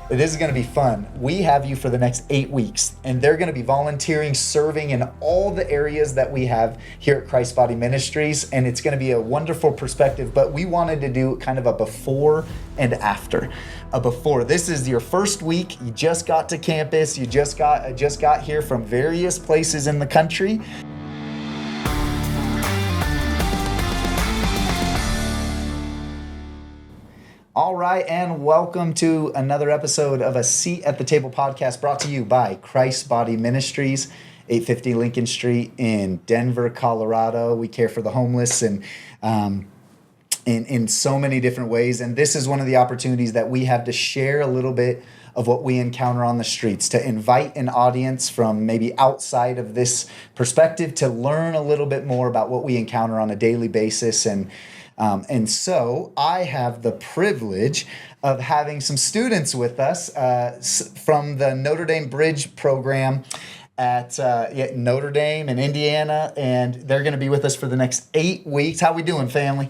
This is going to be fun. We have you for the next 8 weeks, and they're going to be volunteering, serving in all the areas that we have here at Christ Body Ministries, and it's going to be a wonderful perspective, but we wanted to do kind of a before and after. A before. This is your first week. You just got to campus. You just got here from various places in the country. All right, and welcome to another episode of a Seat at the Table podcast brought to you by Christ Body Ministries, 850 Lincoln Street in Denver, Colorado. We care for the homeless and in so many different ways. And this is one of the opportunities that we have to share a little bit of what we encounter on the streets, to invite an audience from maybe outside of this perspective to learn a little bit more about what we encounter on a daily basis. And so I have the privilege of having some students with us from the Notre Dame Bridge program at Notre Dame in Indiana, and they're going to be with us for the next 8 weeks. How we doing, family?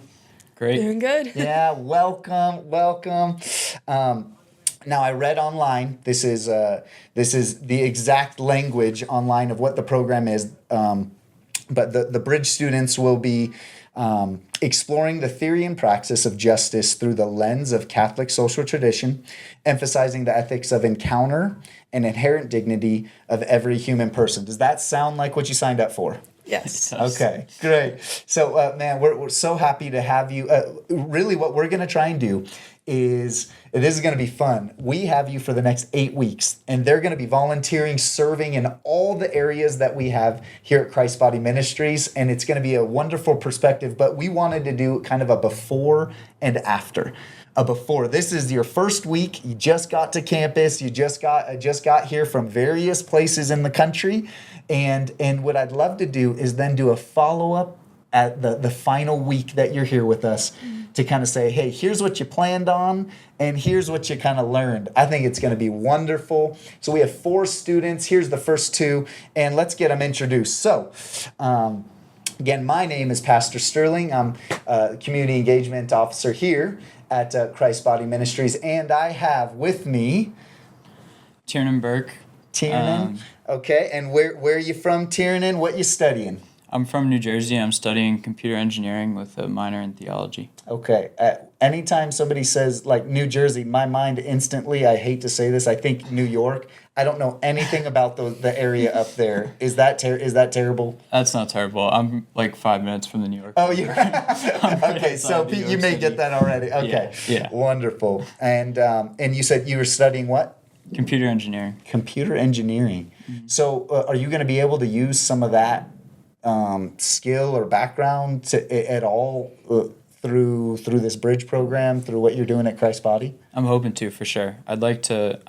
Great. Doing good. Yeah, welcome. Now, I read online, this is the exact language online of what the program is, but the Bridge students will be exploring the theory and praxis of justice through the lens of Catholic social tradition, emphasizing the ethics of encounter and inherent dignity of every human person. Does that sound like what you signed up for? Yes. Okay, great. So, man, we're so happy to have you. Really, what we're going to try and do is, this is going to be fun. We have you for the next 8 weeks, and they're going to be volunteering, serving in all the areas that we have here at Christ Body Ministries, and it's going to be a wonderful perspective, but we wanted to do kind of a before and after. A before. This is your first week. You just got to campus. You just got here from various places in the country, and what I'd love to do is then do a follow-up at the final week that you're here with us to kind of say, hey, here's what you planned on, and here's what you kind of learned. I think it's going to be wonderful. So we have 4 students. Here's the first 2, and let's get them introduced. So, again, my name is Pastor Sterling. I'm a community engagement officer here at Christ Body Ministries, and I have with me Tiernan Burke. Tiernan. Okay, and where are you from, Tiernan? What you studying? I'm from New Jersey. I'm studying computer engineering with a minor in theology. Okay. Anytime somebody says, like, New Jersey, my mind instantly, I hate to say this, I think New York. I don't know anything about the area up there. Is that terrible? That's not terrible. I'm like 5 minutes from the New York. Oh, you okay, so you may get that already. Okay. Yeah. Wonderful. And you said you were studying what? Computer engineering. Computer engineering. Mm-hmm. So are you going to be able to use some of that skill or background at all through this Bridge program, through what you're doing at Christ Body? I'm hoping to, for sure. I'd like to,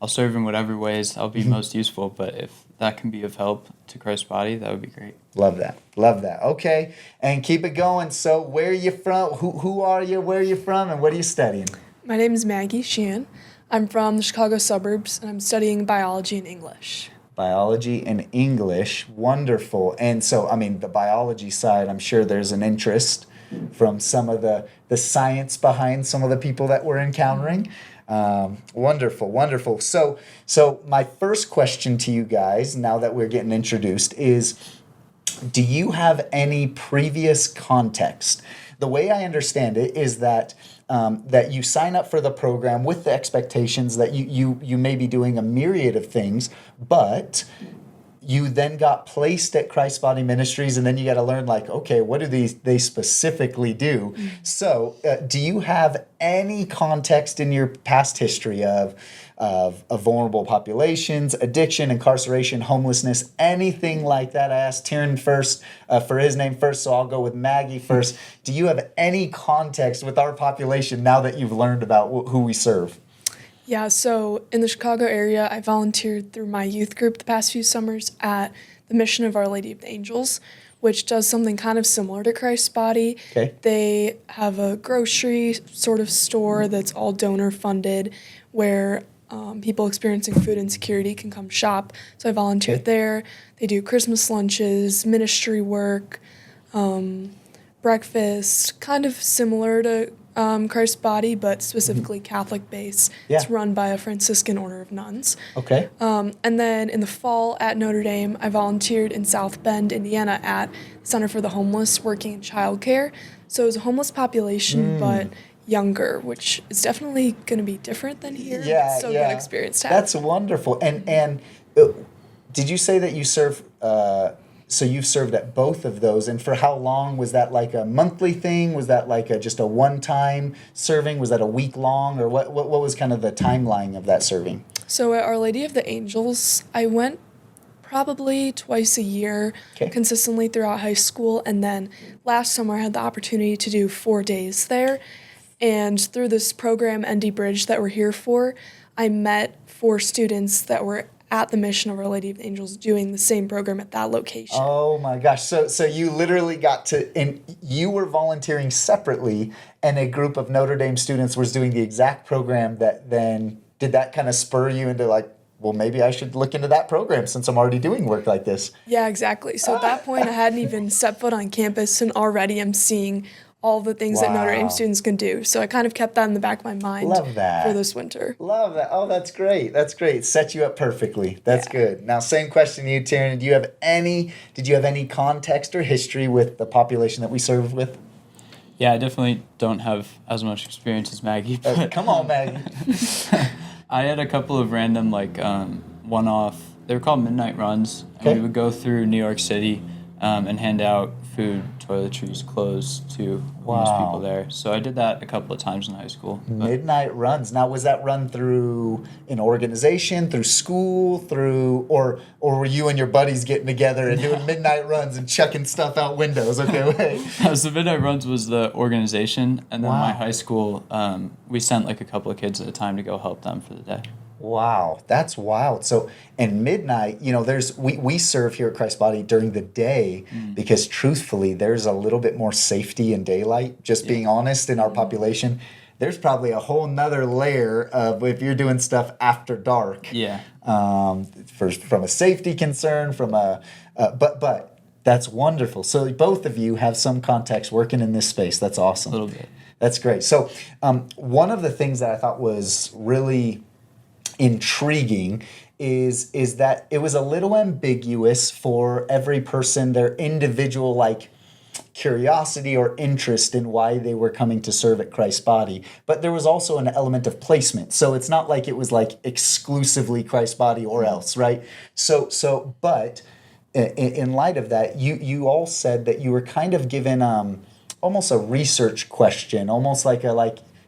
I'll serve in whatever ways I'll be most useful, but if that can be of help to Christ Body, that would be great. Love that. Okay, and keep it going. So where are you from? Who are you? Where are you from? And what are you studying? My name is Maggie Sheehan. I'm from the Chicago suburbs, and I'm studying biology and English. Biology and English. Wonderful. And so, the biology side, I'm sure there's an interest from some of the science behind some of the people that we're encountering. Wonderful. So my first question to you guys, now that we're getting introduced, is do you have any previous context? The way I understand it is that you sign up for the program with the expectations that you may be doing a myriad of things, but you then got placed at Christ Body Ministries, and then you got to learn, like, okay, what do they specifically do? Mm-hmm. So do you have any context in your past history of vulnerable populations, addiction, incarceration, homelessness, anything like that? I asked Tiernan first for his name first, so I'll go with Maggie first. Do you have any context with our population now that you've learned about who we serve? Yeah, so in the Chicago area, I volunteered through my youth group the past few summers at the Mission of Our Lady of the Angels, which does something kind of similar to Christ's Body. Okay. They have a grocery sort of store that's all donor funded where people experiencing food insecurity can come shop. So I volunteered there. They do Christmas lunches, ministry work, breakfast, kind of similar to Christ's Body, but specifically Catholic base. Yeah. It's run by a Franciscan order of nuns. Okay. And then in the fall at Notre Dame, I volunteered in South Bend, Indiana at the Center for the Homeless, working in childcare. So it was a homeless population, but younger, which is definitely going to be different than here. Yeah, It's so yeah. good experience to have. That's wonderful. And did you say that you serve? So you've served at both of those, and for how long? Was that like a monthly thing? Was that like just a one-time serving? Was that a week long, or what was kind of the timeline of that serving? So at Our Lady of the Angels, I went probably twice a year, Okay. consistently throughout high school, and then last summer I had the opportunity to do 4 days there. And through this program, ND Bridge, that we're here for, I met 4 students that were at the mission of Our Lady of the Angels doing the same program at that location. Oh my gosh! So you literally got to, and you were volunteering separately, and a group of Notre Dame students was doing the exact program. That then did that kind of spur you into like, well, maybe I should look into that program since I'm already doing work like this. Yeah, exactly. So at that point, I hadn't even stepped foot on campus, and already I'm seeing all the things that Notre Dame Wow. students can do. So I kind of kept that in the back of my mind Love that. for this winter. Love that. Oh, that's great. That's great. Set you up perfectly. That's Yeah. good. Now, same question to you, Taryn. Did you have any context or history with the population that we serve with? Yeah, I definitely don't have as much experience as Maggie. But Come on, Maggie. I had a couple of random, like, one-off, they were called midnight runs. And Okay. we would go through New York City and hand out food, toiletries, clothes to homeless Wow. people there. So I did that a couple of times in high school. But Midnight runs. Now, was that run through an organization, through school, or were you and your buddies getting together and doing midnight runs and chucking stuff out windows? Okay, wait. so Midnight Runs was the organization, and then my Wow. high school, we sent like a couple of kids at a time to go help them for the day. Wow, that's wild. So, and midnight, we serve here at Christ Body during the day because truthfully, there's a little bit more safety in daylight, just being honest, in our population. There's probably a whole nother layer of if you're doing stuff after dark. Yeah. From a safety concern, but that's wonderful. So both of you have some context working in this space. That's awesome. A little bit. That's great. So one of the things that I thought was really intriguing is that it was a little ambiguous for every person, their individual like curiosity or interest in why they were coming to serve at Christ's Body, but there was also an element of placement. So it's not like it was like exclusively Christ's Body or else, right? But in light of that, you all said that you were kind of given almost a research question, almost like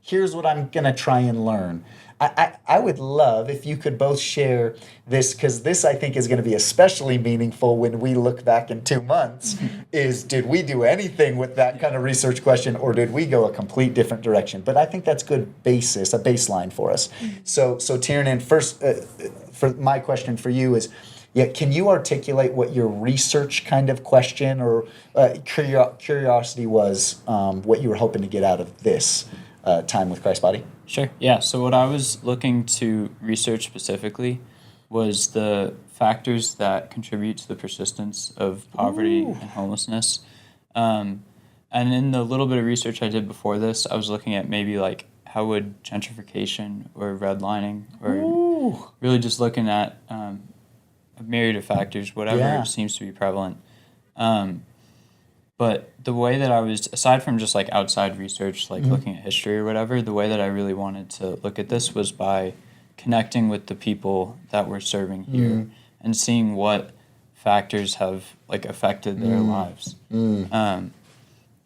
here's what I'm gonna try and learn. I would love if you could both share this, because this I think is going to be especially meaningful when we look back in 2 months, is did we do anything with that kind of research question, or did we go a complete different direction? But I think that's good basis, a baseline for us. So Tiernan, first, for my question for you is, can you articulate what your research kind of question or curiosity was, what you were hoping to get out of this time with Christ's Body? Sure. Yeah. So what I was looking to research specifically was the factors that contribute to the persistence of poverty and homelessness. And in the little bit of research I did before this, I was looking at maybe like how would gentrification or redlining or really just looking at a myriad of factors, whatever seems to be prevalent. But the way that I was, aside from just like outside research, like looking at history or whatever, the way that I really wanted to look at this was by connecting with the people that we're serving here and seeing what factors have like affected their lives.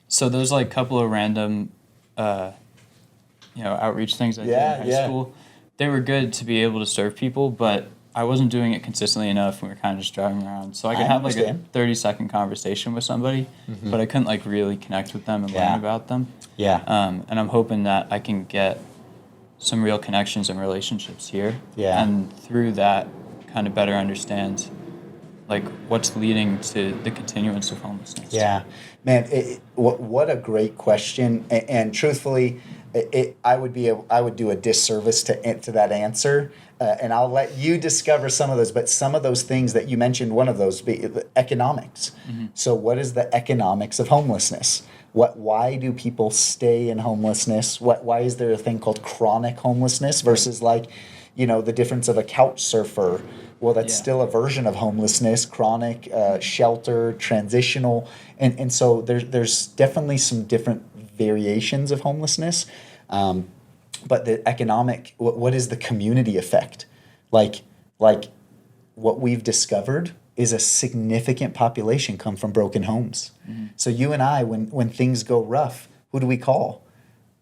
So there's like a couple of random, outreach things I did in high school. They were good to be able to serve people, but I wasn't doing it consistently enough when we were kind of just driving around. So I could have like a 30-second conversation with somebody, but I couldn't like really connect with them and learn about them. Yeah. And I'm hoping that I can get some real connections and relationships here. Yeah. And through that, kind of better understand like what's leading to the continuance of homelessness. Yeah, man, what a great question. And truthfully, I would do a disservice to that answer. And I'll let you discover some of those. But some of those things that you mentioned, one of those be economics. So what is the economics of homelessness? Why do people stay in homelessness? Why is there a thing called chronic homelessness versus like, the difference of a couch surfer? Well, that's still a version of homelessness, chronic, shelter, transitional. And so there's definitely some different variations of homelessness. But the economic, what is the community effect? Like what we've discovered is a significant population come from broken homes. Mm-hmm. So you and I, when things go rough, who do we call?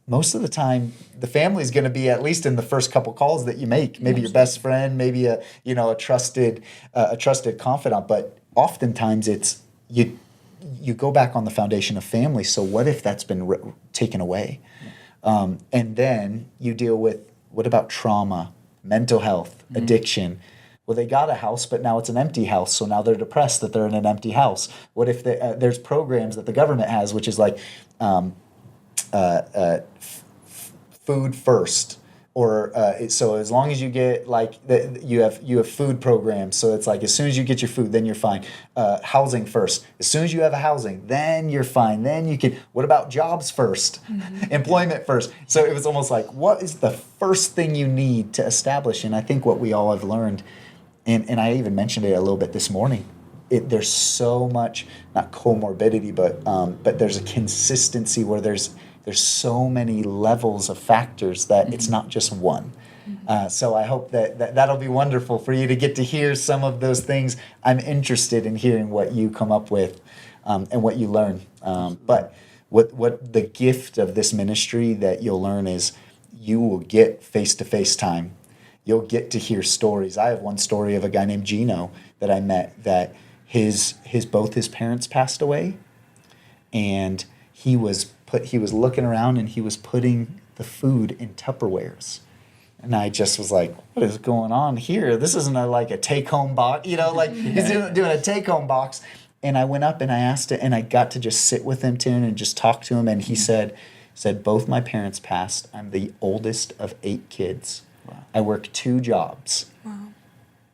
Most of the time, the family is going to be at least in the first couple calls that you make. Maybe your best friend, maybe a trusted confidant. But oftentimes, it's you go back on the foundation of family. So what if that's been taken away? And then you deal with, what about trauma, mental health, addiction? Well, they got a house, but now it's an empty house. So now they're depressed that they're in an empty house. What if there's programs that the government has, which is like food first, or so as long as you get you have food programs. So it's like as soon as you get your food, then you're fine. Housing first. As soon as you have a housing, then you're fine. Then you can. What about jobs first? Mm-hmm. Employment first. So it was almost like, what is the first thing you need to establish? And I think what we all have learned. And I even mentioned it a little bit this morning. There's so much, not comorbidity, but there's a consistency where there's so many levels of factors that it's not just one. So I hope that'll be wonderful for you to get to hear some of those things. I'm interested in hearing what you come up with and what you learn. But what the gift of this ministry that you'll learn is you will get face-to-face time. You'll get to hear stories. I have one story of a guy named Gino that I met that both his parents passed away, and he was looking around and he was putting the food in Tupperwares. And I just was like, what is going on here? This isn't a take-home box, he's doing a take-home box. And I went up and I asked it, and I got to just sit with him, Tim, and just talk to him. And he said, both my parents passed. I'm the oldest of 8 kids. Wow. I work 2 jobs. Wow.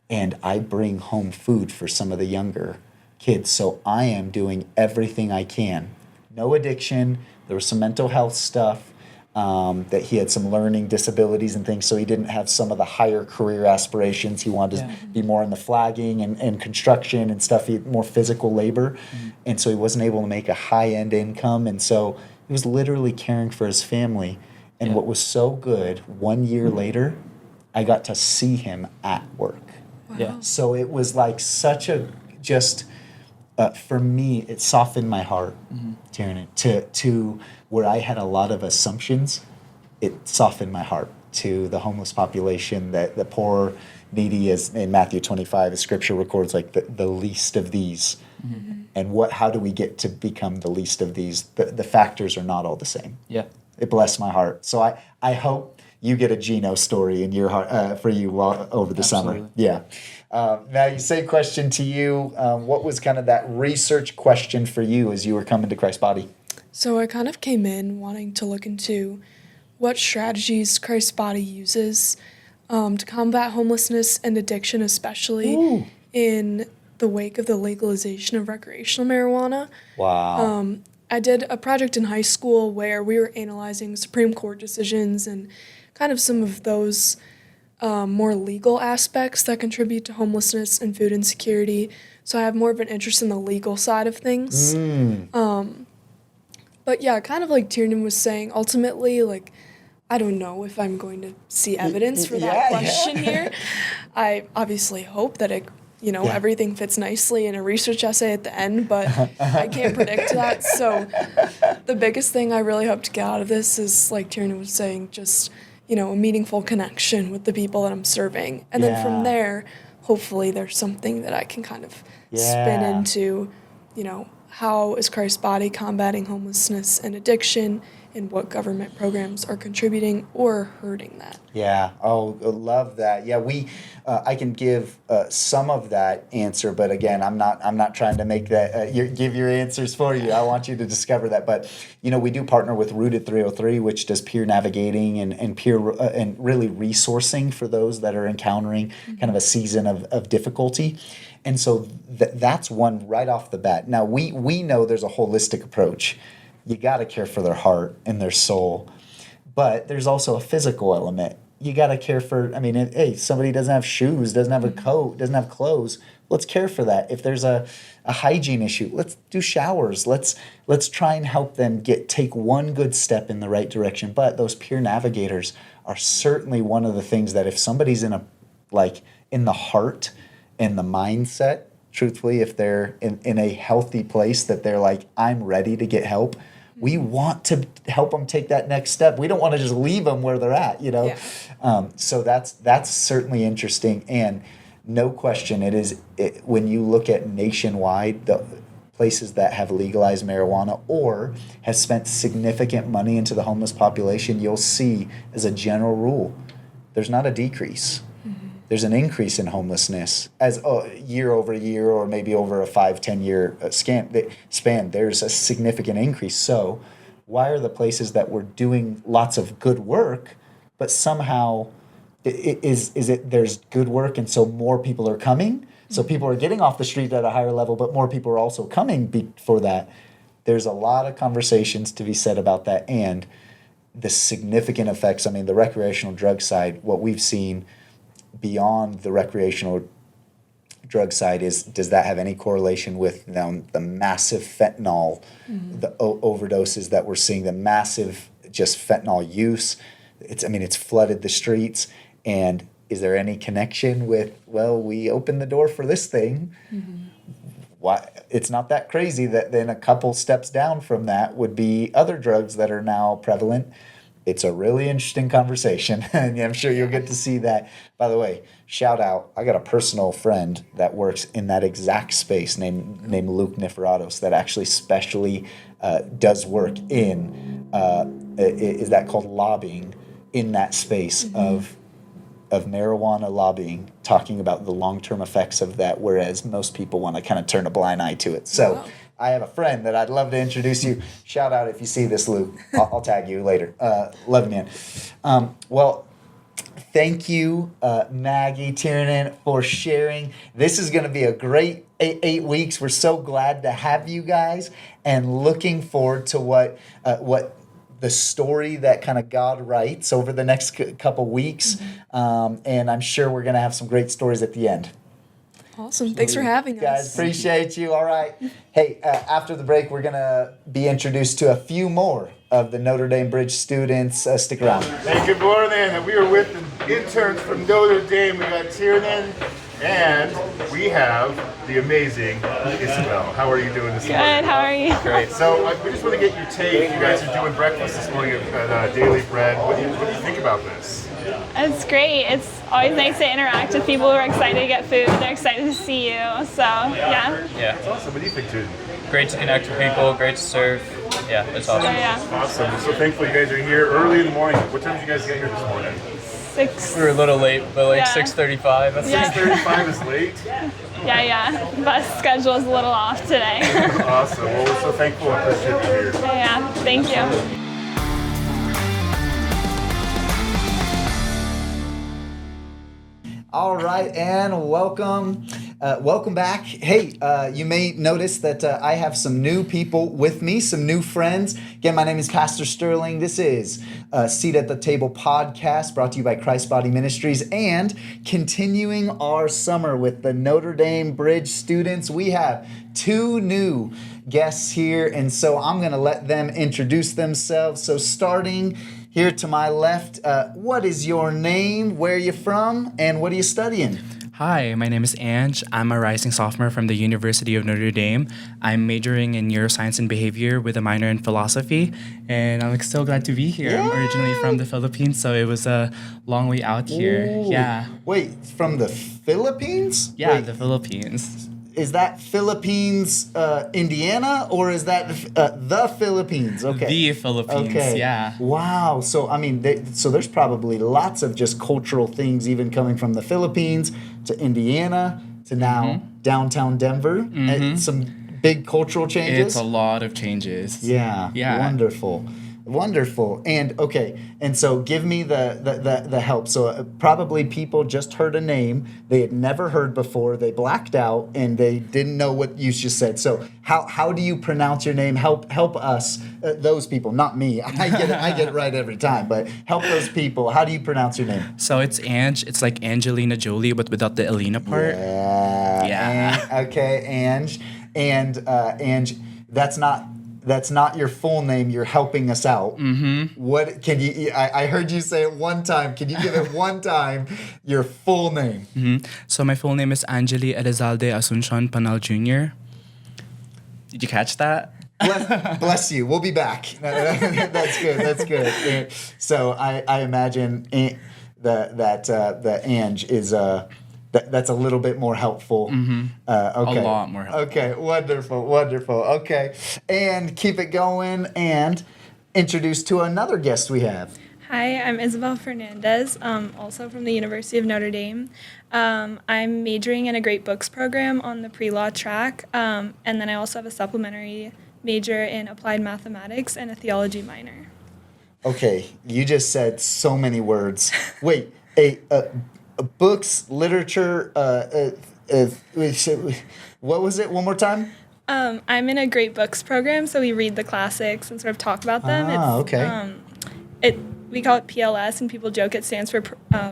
And I bring home food for some of the younger kids. So I am doing everything I can. No addiction. There was some mental health stuff, that he had some learning disabilities and things, so he didn't have some of the higher career aspirations. He wanted to be more in the flagging and construction and stuff, more physical labor. Mm-hmm. And so he wasn't able to make a high-end income. And so he was literally caring for his family. And what was so good, 1 year later, I got to see him at work. Wow. Yeah. So it was like such a for me, it softened my heart, Tiernan, to where I had a lot of assumptions. It softened my heart to the homeless population, that the poor, needy, as in Matthew 25, as Scripture records, like the least of these. Mm-hmm. And how do we get to become the least of these? The factors are not all the same. Yeah, it blessed my heart. So I hope you get a Gino story in your heart for you over the summer. Yeah. Now, same question to you. What was kind of that research question for you as you were coming to Christ's Body? So I kind of came in wanting to look into what strategies Christ's Body uses to combat homelessness and addiction, especially in the wake of the legalization of recreational marijuana. Wow. I did a project in high school where we were analyzing Supreme Court decisions and kind of some of those more legal aspects that contribute to homelessness and food insecurity. So I have more of an interest in the legal side of things. But yeah, kind of like Tiernan was saying, ultimately, I don't know if I'm going to see evidence for that question here. I obviously hope that everything fits nicely in a research essay at the end, but I can't predict that. So the biggest thing I really hope to get out of this is, like Tiernan was saying, just a meaningful connection with the people that I'm serving. And then from there, hopefully there's something that I can kind of spin into, how is Christ's Body combating homelessness and addiction, and what government programs are contributing or hurting that. Yeah. Oh, I love that. Yeah, I can give some of that answer, but again, I'm not trying to make that give your answers for you. I want you to discover that. But we do partner with Rooted 303, which does peer navigating and peer and really resourcing for those that are encountering kind of a season of difficulty. And so that's one right off the bat. Now we know there's a holistic approach You got to care for their heart and their soul. But there's also a physical element. You got to care for, I mean, hey, somebody doesn't have shoes, doesn't have a coat, doesn't have clothes. Let's care for that. If there's a hygiene issue, let's do showers. Let's try and help them take one good step in the right direction. But those peer navigators are certainly one of the things that if somebody's in the heart and the mindset, truthfully, if they're in a healthy place that they're like, I'm ready to get help, we want to help them take that next step. We don't want to just leave them where they're at, you know? Yeah. So that's certainly interesting. And no question, when you look at nationwide, the places that have legalized marijuana or has spent significant money into the homeless population, you'll see as a general rule, there's not a decrease. There's an increase in homelessness as year over year, or maybe over a 5-10 year span. There's a significant increase. So why are the places that we're doing lots of good work, but somehow there's good work and so more people are coming? So people are getting off the street at a higher level, but more people are also coming for that. There's a lot of conversations to be said about that and the significant effects. I mean, the recreational drug side, what we've seen beyond the recreational drug side does that have any correlation with the massive fentanyl, the overdoses that we're seeing, the massive just fentanyl use? It's flooded the streets. And is there any connection with, well, we opened the door for this thing? Why? It's not that crazy that then a couple steps down from that would be other drugs that are now prevalent. It's a really interesting conversation, and I'm sure you'll get to see that. By the way, shout out, I got a personal friend that works in that exact space named Luke Niferatos that actually specially does work in, is that called lobbying, in that space of marijuana lobbying, talking about the long-term effects of that, whereas most people want to kind of turn a blind eye to it. So. Wow. I have a friend that I'd love to introduce you. Shout out if you see this, Luke. I'll tag you later. Love you, man. Well, thank you, Maggie Tiernan, for sharing. This is going to be a great 8 weeks. We're so glad to have you guys and looking forward to what the story that kind of God writes over the next couple weeks. And I'm sure we're going to have some great stories at the end. Awesome. Thanks for having us. Guys, appreciate you. All right. Hey, after the break, we're going to be introduced to a few more of the Notre Dame Bridge students. Stick around. Hey, good morning. We are with the interns from Notre Dame. We got Tiernan, and we have the amazing Isabel. How are you doing this morning? Good, how are you? Great. So we just want to get your take. You guys are doing breakfast this morning at Daily Bread. What do you think about this? It's great. It's always nice to interact with people who are excited to get food. They're excited to see you. So, yeah. That's awesome. What do you think, Jude? Great to connect with people, great to serve. Yeah, it's awesome. Awesome. We're so thankful you guys are here early in the morning. What time did you guys get here this morning? 6. We were a little late, but like 6:35. 6:35 is late? Yeah. Bus schedule is a little off today. Awesome. Well, we're so thankful and appreciate you here. Yeah, thank you. All right, and welcome back. Hey, you may notice that I have some new people with me, some new friends. Again, my name is Pastor Sterling. This is Seat at the Table podcast brought to you by Christ Body Ministries, and continuing our summer with the Notre Dame Bridge students. We have 2 new guests here, and so I'm going to let them introduce themselves. So starting here to my left, what is your name, where are you from, and what are you studying? Hi, my name is Ange. I'm a rising sophomore from the University of Notre Dame. I'm majoring in neuroscience and behavior with a minor in philosophy, and I'm so glad to be here. I'm originally from the Philippines, so it was a long way out here. Ooh. Yeah. Wait, from the Philippines? Yeah, Wait, the Philippines. is that Philippines, Indiana, or is that the Philippines? Okay. The Philippines, okay. yeah. Wow. So, I mean, so there's probably lots of just cultural things even coming from the Philippines to Indiana to now downtown Denver. And some big cultural changes. It's a lot of changes. Yeah. Yeah. Wonderful. Wonderful. And okay, and so give me the help. So probably people just heard a name they had never heard before. They blacked out and they didn't know what you just said. So how do you pronounce your name? Help us, those people, not me. I get it right every time. But help those people. How do you pronounce your name? So it's Ange. It's like Angelina Jolie, but without the Elena part. Yeah. Okay, Ange, and Ange. That's not your full name. You're helping us out. Mm-hmm. What can you? I heard you say it one time. Can you give it one time? Your full name. Mm-hmm. So my full name is Angeli Elizalde Asuncion Panal Jr. Did you catch that? Bless you. We'll be back. That's good. That's good. And so I imagine that the Ange is that's a little bit more helpful. Mm-hmm. Okay. A lot more helpful. Okay. Wonderful. Okay. And keep it going and introduce to another guest we have. Hi, I'm Isabel Fernandez, also from the University of Notre Dame. I'm majoring in a Great Books program on the pre-law track, and then I also have a supplementary major in applied mathematics and a theology minor. Okay, you just said so many words. Wait, books, literature, what was it? One more time? I'm in a Great Books program, so we read the classics and sort of talk about them. Okay. We call it PLS, and people joke it stands for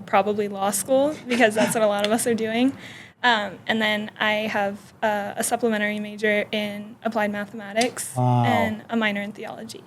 probably law school, because that's what a lot of us are doing. And then I have a supplementary major in applied mathematics and a minor in theology.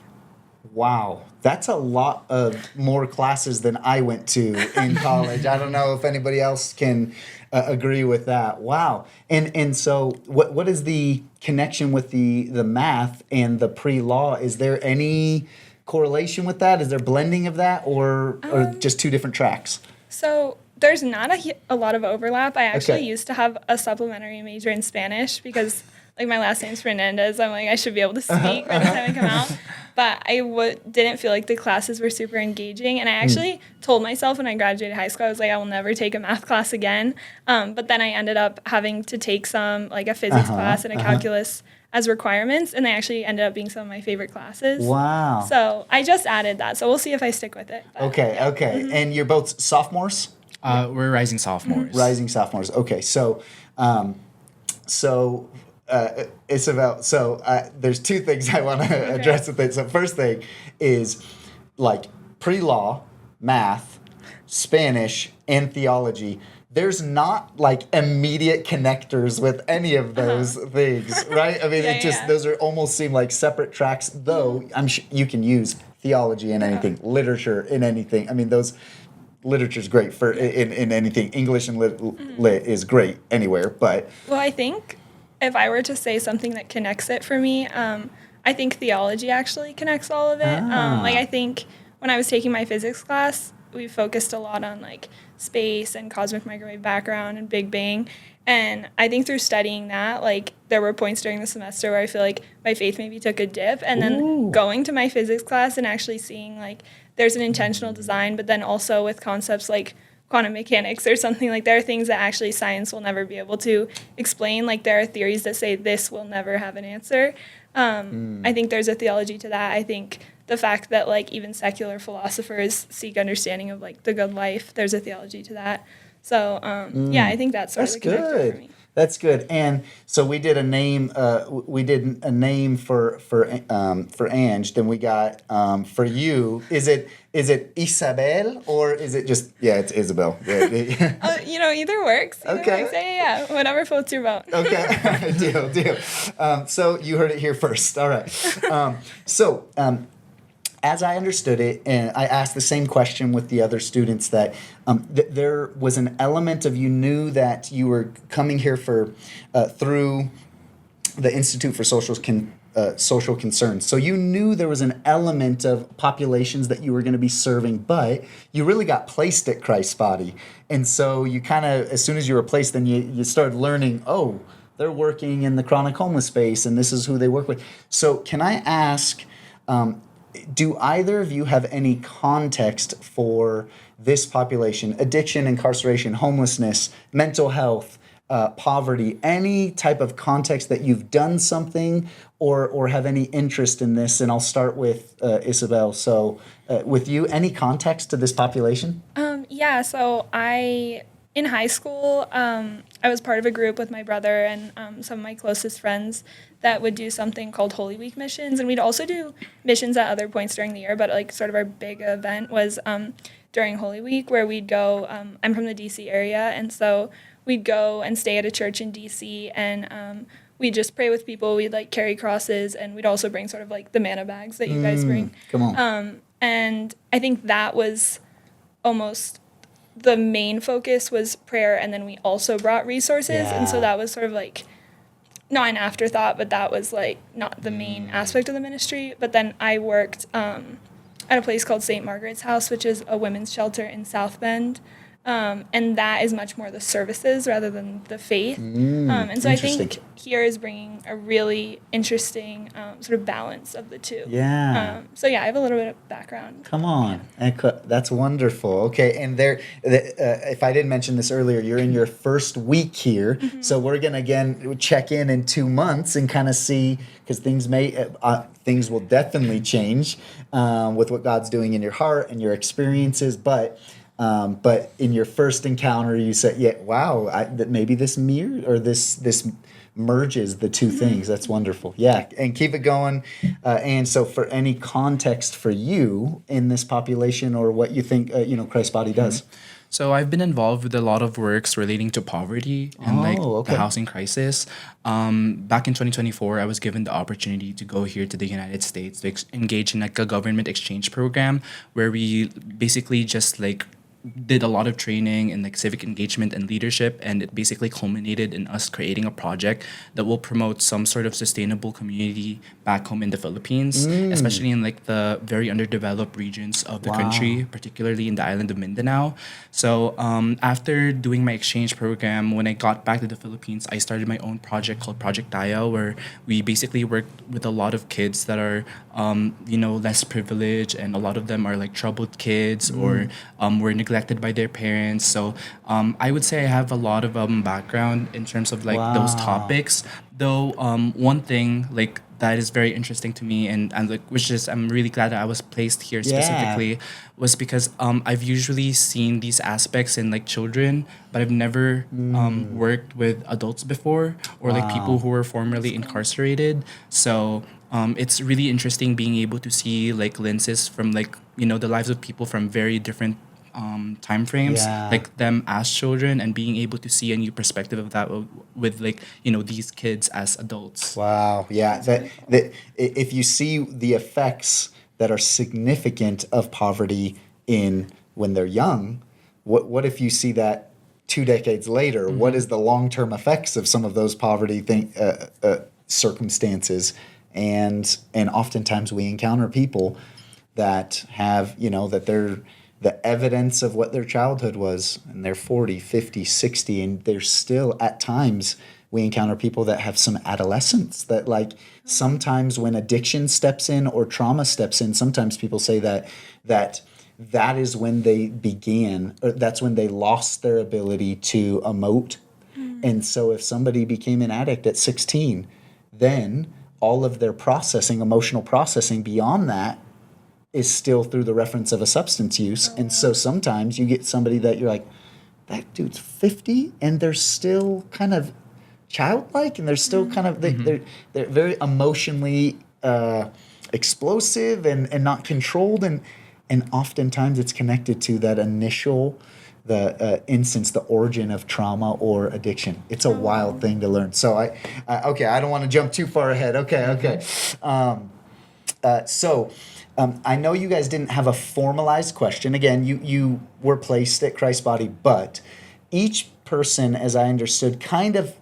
Wow, that's a lot of more classes than I went to in college. I don't know if anybody else can agree with that. Wow, and so what is the connection with the math and the pre-law? Is there any correlation with that? Is there blending of that, or just two different tracks? So there's not a lot of overlap. I actually Okay. used to have a supplementary major in Spanish because, like, my last name's Fernandez. I'm like, I should be able to speak by the time I come out. But I didn't feel like the classes were super engaging. And I actually told myself when I graduated high school, I was like, I will never take a math class again. But then I ended up having to take some, like a physics class and a calculus as requirements. And they actually ended up being some of my favorite classes. Wow. So I just added that. So we'll see if I stick with it. But, Okay. And you're both sophomores? We're rising sophomores. Rising sophomores. Okay, so Isabel, there's two things I want to address with it. So first thing is like pre-law, math, Spanish, and theology. There's not like immediate connectors with any of those things, right? I mean, those are almost seem like separate tracks, though I'm sure you can use theology in anything, literature in anything. I mean, literature's great for in anything. English and lit is great anywhere, but well, I think if I were to say something that connects it for me, I think theology actually connects all of it. Like, I think when I was taking my physics class, we focused a lot on like space and cosmic microwave background and Big Bang. And I think through studying that, like, there were points during the semester where I feel like my faith maybe took a dip. And then going to my physics class and actually seeing like there's an intentional design, but then also with concepts like quantum mechanics or something, like there are things that actually science will never be able to explain. Like, there are theories that say this will never have an answer. I think there's a theology to that. I think the fact that like even secular philosophers seek understanding of like the good life, there's a theology to that. So I think that's sort of the connector for me. That's good. And so we did a name. We did a name for Ange. Then we got for you. Is it Isabel or is it just it's Isabel? Either works. Okay. Works. Yeah. Whatever floats your boat. Okay. Deal. So you heard it here first. All right. As I understood it, and I asked the same question with the other students, that there was an element of you knew that you were coming here for through the Institute for Social Concerns. So you knew there was an element of populations that you were going to be serving, but you really got placed at Christ's Body. And so you kind of, as soon as you were placed, then you started learning, they're working in the chronic homeless space, and this is who they work with. So can I ask, do either of you have any context for this population, addiction, incarceration, homelessness, mental health, poverty, any type of context that you've done something or have any interest in this? And I'll start with Isabel. So with you, any context to this population? Yeah, so in high school, I was part of a group with my brother and some of my closest friends that would do something called Holy Week missions. And we'd also do missions at other points during the year, but like sort of our big event was during Holy Week, where we'd go. I'm from the DC area, and so we'd go and stay at a church in DC, and we'd just pray with people. We'd like carry crosses, and we'd also bring sort of like the manna bags that you guys bring. Come on. And I think that was almost the main focus was prayer, and then we also brought resources, and so that was sort of like not an afterthought, but that was like not the main aspect of the ministry. But then I worked at a place called St. Margaret's House, which is a women's shelter in South Bend. And that is much more the services rather than the faith. And so I think here is bringing a really interesting sort of balance of the two. Yeah. So yeah, I have a little bit of background. Come on. That's wonderful. Okay. And if I didn't mention this earlier, you're in your first week here. Mm-hmm. So we're going to, again, check in 2 months and kind of see, because things will definitely change with what God's doing in your heart and your experiences. But in your first encounter, you said, "Yeah, wow, that maybe this mirror or this merges the two things." That's wonderful. Yeah, and keep it going. And so, for any context for you in this population or what you think, Christ's body does. So I've been involved with a lot of works relating to poverty and the housing crisis. Back in 2024, I was given the opportunity to go here to the United States to engage in like a government exchange program where we basically just like did a lot of training in like civic engagement and leadership, and it basically culminated in us creating a project that will promote some sort of sustainable community back home in the Philippines, especially in like the very underdeveloped regions of the country, particularly in the island of Mindanao. So after doing my exchange program, when I got back to the Philippines, I started my own project called Project Daya, where we basically worked with a lot of kids that are less privileged, and a lot of them are like troubled kids or were neglected by their parents. So I would say I have a lot of background in terms of like those topics. Though one thing like that is very interesting to me, and like which is I'm really glad that I was placed here specifically, was because I've usually seen these aspects in like children, but I've never worked with adults before, or like people who were formerly incarcerated. So it's really interesting being able to see like lenses from like the lives of people from very different time frames, like them as children, and being able to see a new perspective of that with like these kids as adults. Wow. Yeah. That if you see the effects that are significant of poverty when they're young, what if you see that 2 decades later? What is the long-term effects of some of those poverty circumstances? And oftentimes we encounter people that have that they're the evidence of what their childhood was, and they're 40, 50, 60, and they're still, at times, we encounter people that have some adolescence that like sometimes when addiction steps in or trauma steps in, sometimes people say that is when they began, or that's when they lost their ability to emote. And so if somebody became an addict at 16, then all of their emotional processing beyond that is still through the reference of a substance use. And so sometimes you get somebody that you're like, that dude's 50 and they're still kind of childlike, and they're still kind of they're very emotionally explosive and not controlled, and oftentimes it's connected to that initial instance, the origin of trauma or addiction. It's a wild thing to learn. So I don't want to jump too far ahead. Okay. I know you guys didn't have a formalized question. Again, you were placed at Christ's body, but each person, as I understood, kind of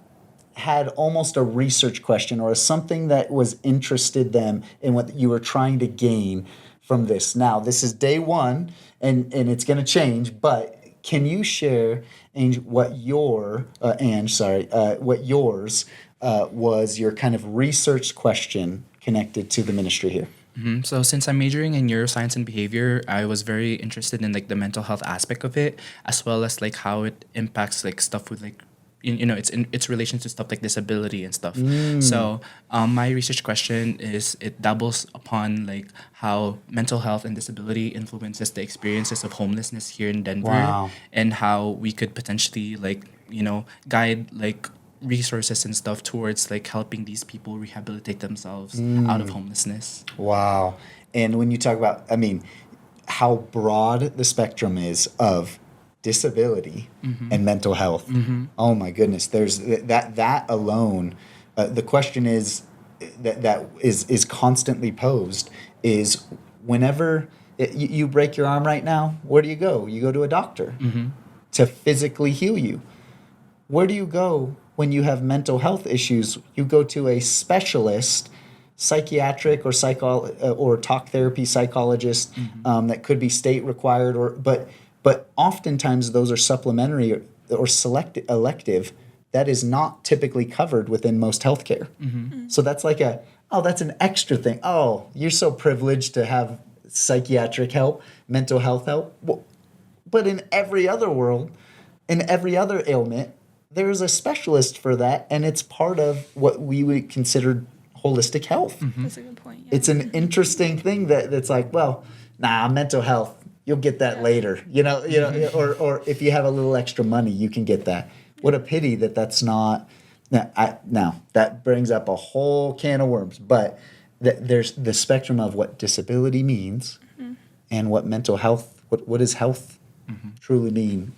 had almost a research question or something that was interested them in what you were trying to gain from this. Now, this is day one, and it's going to change, but can you share, Ange, what yours was your kind of research question connected to the ministry here? So since I'm majoring in neuroscience and behavior, I was very interested in like the mental health aspect of it, as well as like how it impacts like stuff with like its relation to stuff like disability and stuff. So my research question is, it doubles upon like how mental health and disability influences the experiences of homelessness here in Denver. Wow. And how we could potentially guide like resources and stuff towards like helping these people rehabilitate themselves out of homelessness. Wow. And when you talk about, I mean, how broad the spectrum is of disability and mental health. Oh my goodness. There's that alone. The question is that is constantly posed is, whenever you break your arm right now, where do you go? You go to a doctor to physically heal you. Where do you go when you have mental health issues? You go to a specialist, psychiatric or talk therapy psychologist, that could be state required, but oftentimes those are supplementary or elective. That is not typically covered within most healthcare. So that's like that's an extra thing. Oh, you're so privileged to have psychiatric help, mental health help. Well, but in every other world, in every other ailment, there's a specialist for that, and it's part of what we would consider holistic health. That's a good point. Yeah. It's an interesting thing that's like, well, mental health, you'll get that later, or if you have a little extra money, you can get that. What a pity that's not. Now that brings up a whole can of worms, but there's the spectrum of what disability means and what mental health, what does health truly mean?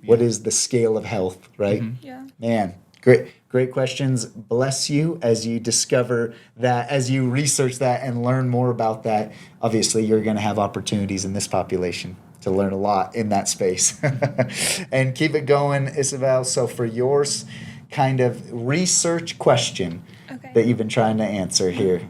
What is the scale of health, right? Yeah. Man, great questions. Bless you as you discover that, as you research that and learn more about that. Obviously, you're going to have opportunities in this population to learn a lot in that space. And keep it going, Isabel. So for yours kind of research question that you've been trying to answer here.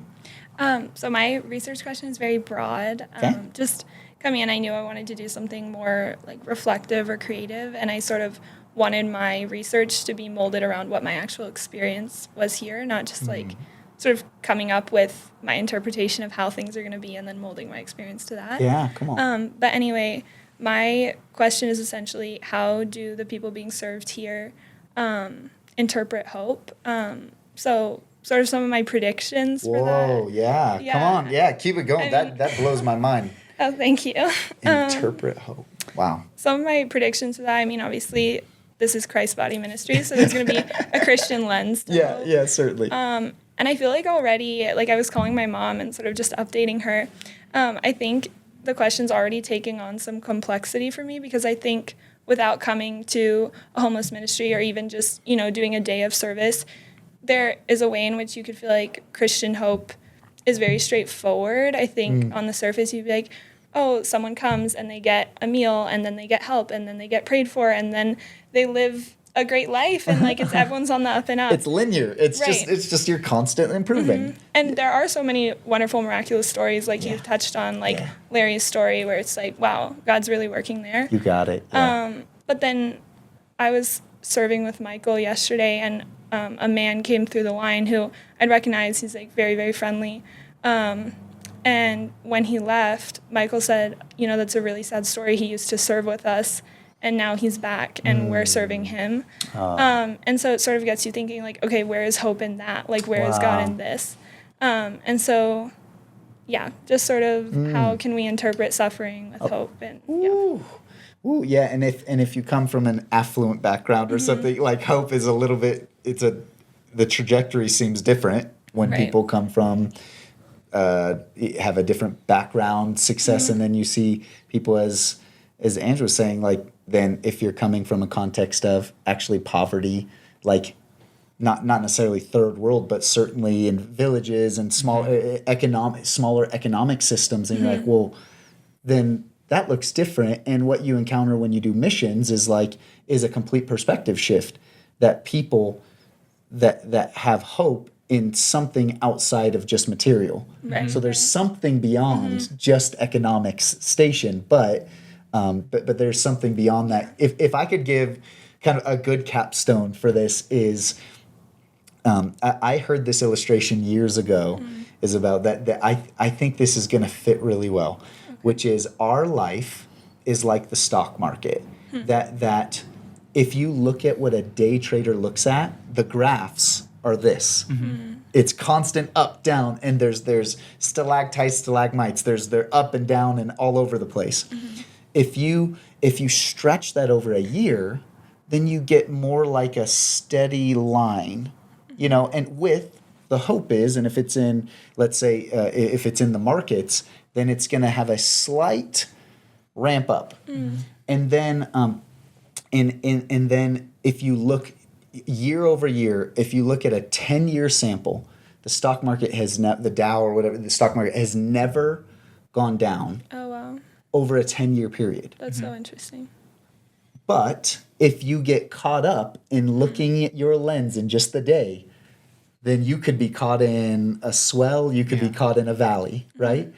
So my research question is very broad. Just coming in, I knew I wanted to do something more like reflective or creative, and I sort of wanted my research to be molded around what my actual experience was here, not just like sort of coming up with my interpretation of how things are going to be and then molding my experience to that. Yeah, come on. But anyway, my question is essentially, how do the people being served here interpret hope? So sort of some of my predictions for that. Whoa, yeah. Come on. Yeah, keep it going. That blows my mind. Oh, thank you. Interpret hope. Wow. Some of my predictions for that, I mean, obviously, this is Christ's Body Ministries, so there's going to be a Christian lens to hope. Yeah, certainly. And I feel like already, like I was calling my mom and sort of just updating her. I think the question's already taking on some complexity for me, because I think without coming to a homeless ministry or even just, doing a day of service, there is a way in which you could feel like Christian hope is very straightforward. I think on the surface you'd be like, oh, someone comes and they get a meal and then they get help and then they get prayed for and then they live a great life and like everyone's on the up and up. It's linear. It's just you're constantly improving. And there are so many wonderful, miraculous stories like you've touched on, like Larry's story, where it's like, wow, God's really working there. You got it. Yeah. But then I was serving with Michael yesterday, and a man came through the line who I'd recognize. He's like very, very friendly. And when he left, Michael said, that's a really sad story. He used to serve with us, and now he's back, and we're serving him. And so it sort of gets you thinking, like, okay, where is hope in that? Like, where is God in this? And so, just sort of how can we interpret suffering with hope? And Ooh, yeah, and if you come from an affluent background or something, like hope is a little bit, the trajectory seems different when people come from have a different background, success, and then you see people as Andrew was saying, like, then if you're coming from a context of actually poverty, like not necessarily third world, but certainly in villages and smaller economic systems, and you're like, well, then that looks different. And what you encounter when you do missions is a complete perspective shift, that people that have hope in something outside of just material. Right. So there's something beyond just economics station, but there's something beyond that. If I could give kind of a good capstone for this is, I heard this illustration years ago, is about that I think this is going to fit really well, which is our life is like the stock market, that if you look at what a day trader looks at, the graphs are this. It's constant up, down, and there's stalactites, stalagmites. They're up and down and all over the place. If you stretch that over a year, then you get more like a steady line, and with the hope is, and if it's in, let's say, if it's in the markets, then it's going to have a slight ramp up. And then and then if you look year over year, if you look at a 10-year sample, the stock market the Dow or whatever, the stock market has never gone down over a 10-year period. That's so interesting. But if you get caught up in looking at your lens in just the day, then you could be caught in a swell, you could be caught in a valley, right?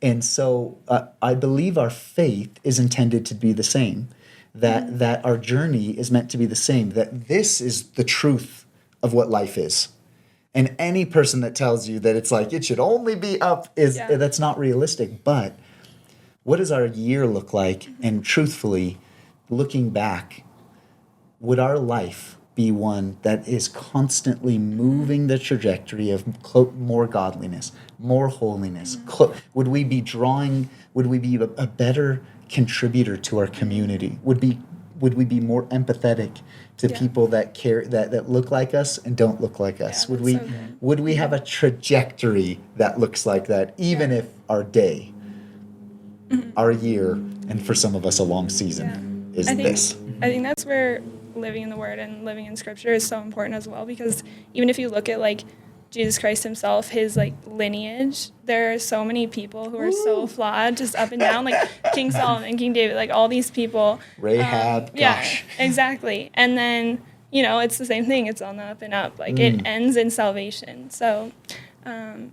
And so I believe our faith is intended to be the same, that our journey is meant to be the same, that this is the truth of what life is. And any person that tells you that it's like it should only be up that's not realistic. But what does our year look like? And truthfully, looking back, would our life be one that is constantly moving the trajectory of more godliness, more holiness? Would we be a better contributor to our community? Would we be more empathetic to people that care, that look like us and don't look like us? Would we have a trajectory that looks like that, even if our day, our year, and for some of us a long season is this? I think that's where living in the Word and living in Scripture is so important as well, because even if you look at like Jesus Christ himself, his like lineage, there are so many people who are so flawed, just up and down, like King Solomon, King David, like all these people. Rahab, gosh. Yeah, exactly. And then, it's the same thing. It's on the up and up. Like it ends in salvation. So, but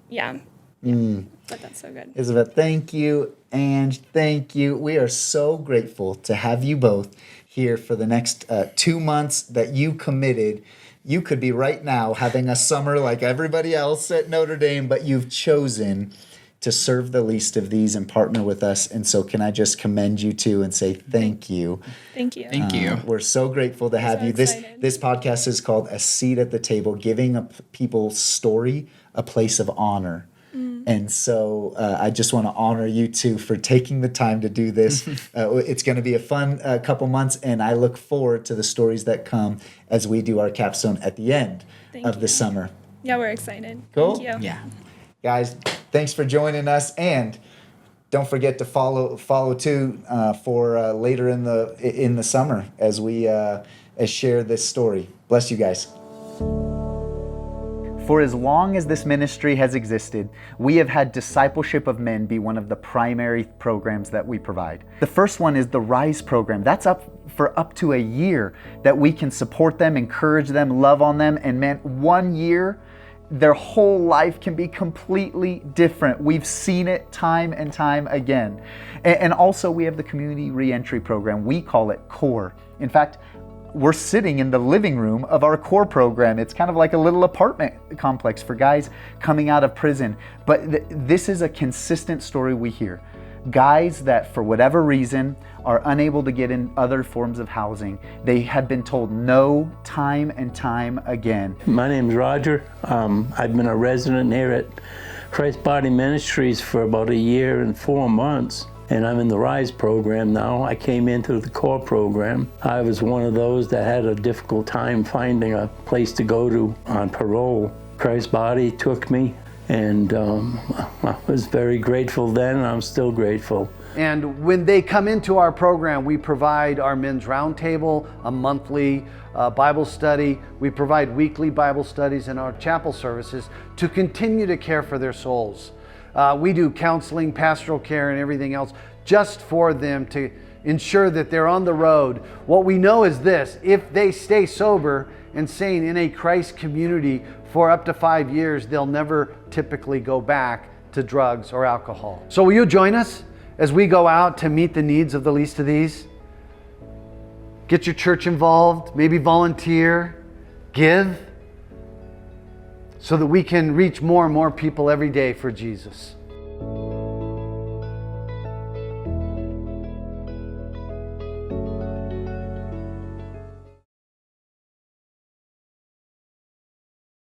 that's so good. Isabel, thank you. And thank you. We are so grateful to have you both here for the next 2 months that you committed. You could be right now having a summer like everybody else at Notre Dame, but you've chosen to serve the least of these and partner with us. And so can I just commend you too and say thank you. Thank you. Thank you. We're so grateful to have you. This podcast is called A Seat at the Table, giving a people's story a place of honor. And so I just want to honor you two for taking the time to do this. It's going to be a fun couple months, and I look forward to the stories that come as we do our capstone at the end of the summer. Yeah, we're excited. Cool? Thank you. Yeah. Guys, thanks for joining us, and don't forget to follow too for later in the summer as we share this story. Bless you guys. For as long as this ministry has existed, we have had discipleship of men be one of the primary programs that we provide. The first one is the Rise program. That's up to a year that we can support them, encourage them, love on them, and man, 1 year, their whole life can be completely different. We've seen it time and time again. And also we have the community reentry program. We call it CORE. In fact, we're sitting in the living room of our CORE program. It's kind of like a little apartment complex for guys coming out of prison. But this is a consistent story we hear. Guys that for whatever reason are unable to get in other forms of housing. They have been told no time and time again. My name's Roger. I've been a resident here at Christ Body Ministries for about 1 year and 4 months. And I'm in the RISE program now. I came into the CORE program. I was one of those that had a difficult time finding a place to go to on parole. Christ Body took me, and I was very grateful then, and I'm still grateful. And when they come into our program, we provide our men's roundtable, a monthly Bible study. We provide weekly Bible studies in our chapel services to continue to care for their souls. We do counseling, pastoral care, and everything else just for them to ensure that they're on the road. What we know is this: if they stay sober and sane in a Christ community for up to 5 years, they'll never typically go back to drugs or alcohol. So will you join us as we go out to meet the needs of the least of these? Get your church involved, maybe volunteer, give, so that we can reach more and more people every day for Jesus.